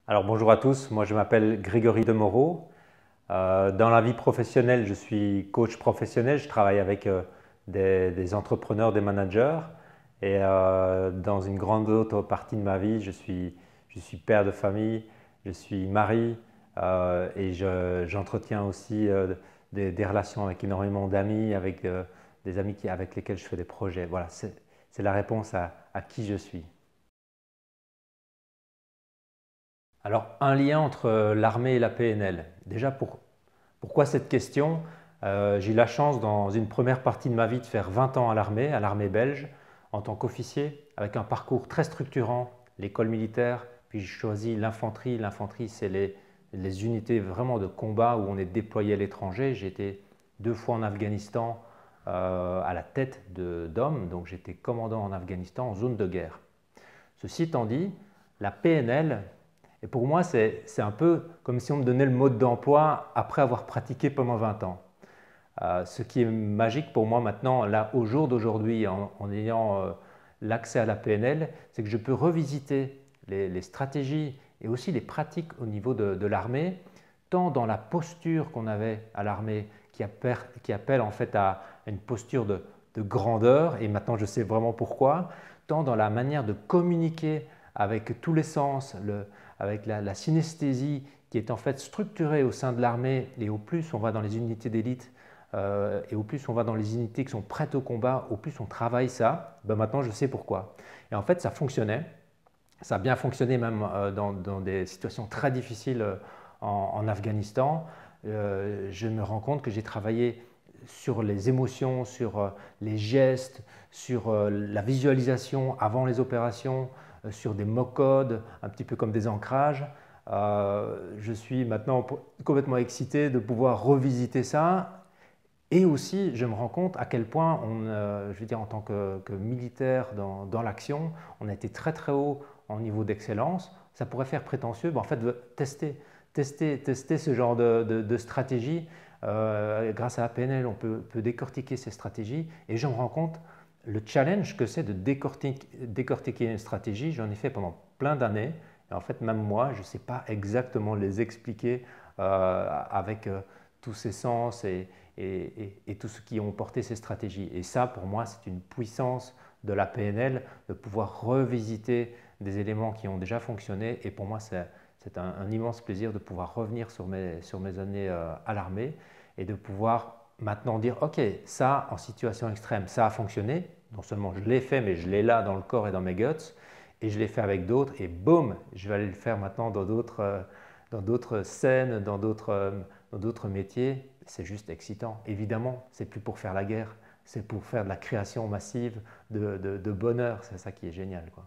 Alors bonjour à tous, moi je m'appelle Grégory Demoreau. Dans la vie professionnelle, je suis coach professionnel, je travaille avec des entrepreneurs, des managers et dans une grande autre partie de ma vie, je suis père de famille, je suis mari et j'entretiens aussi des relations avec énormément d'amis, avec des amis avec lesquels je fais des projets. Voilà, c'est la réponse à qui je suis. Alors, un lien entre l'armée et la PNL. Déjà, pourquoi cette question? J'ai eu la chance dans une première partie de ma vie de faire 20 ans à l'armée belge, en tant qu'officier, avec un parcours très structurant, l'école militaire, puis j'ai choisi l'infanterie. L'infanterie, c'est les unités vraiment de combat où on est déployé à l'étranger. J'ai été 2 fois en Afghanistan à la tête d'hommes, donc j'étais commandant en Afghanistan en zone de guerre. Ceci étant dit, la PNL, et pour moi, c'est un peu comme si on me donnait le mode d'emploi après avoir pratiqué pendant 20 ans. Ce qui est magique pour moi maintenant, là, au jour d'aujourd'hui, en ayant l'accès à la PNL, c'est que je peux revisiter les stratégies et aussi les pratiques au niveau de l'armée, tant dans la posture qu'on avait à l'armée, qui appelle en fait à une posture de grandeur, et maintenant je sais vraiment pourquoi, tant dans la manière de communiquer avec tous les sens, avec la synesthésie qui est en fait structurée au sein de l'armée, et au plus on va dans les unités d'élite, et au plus on va dans les unités qui sont prêtes au combat, au plus on travaille ça, ben maintenant je sais pourquoi. Et en fait ça fonctionnait, ça a bien fonctionné même dans des situations très difficiles en Afghanistan. Je me rends compte que j'ai travaillé sur les émotions, sur les gestes, sur la visualisation avant les opérations, sur des mots-codes, un petit peu comme des ancrages. Je suis maintenant complètement excité de pouvoir revisiter ça. Et aussi, je me rends compte à quel point, je veux dire, en tant que militaire dans l'action, on a été très très haut en niveau d'excellence. Ça pourrait faire prétentieux, mais en fait, tester ce genre de stratégie. Grâce à la PNL, on peut décortiquer ces stratégies. Et je me rends compte le challenge que c'est de décortiquer une stratégie. J'en ai fait pendant plein d'années. Et en fait, même moi, je ne sais pas exactement les expliquer avec tous ces sens et tous ceux qui ont porté ces stratégies. Et ça, pour moi, c'est une puissance de la PNL, de pouvoir revisiter des éléments qui ont déjà fonctionné. Et pour moi, c'est un immense plaisir de pouvoir revenir sur mes années à l'armée et de pouvoir maintenant dire, OK, ça, en situation extrême, ça a fonctionné. Non seulement je l'ai fait, mais je l'ai là dans le corps et dans mes guts. Et je l'ai fait avec d'autres. Et boum, je vais aller le faire maintenant dans d'autres scènes, dans d'autres métiers. C'est juste excitant. Évidemment, c'est plus pour faire la guerre, c'est pour faire de la création massive de bonheur. C'est ça qui est génial, quoi.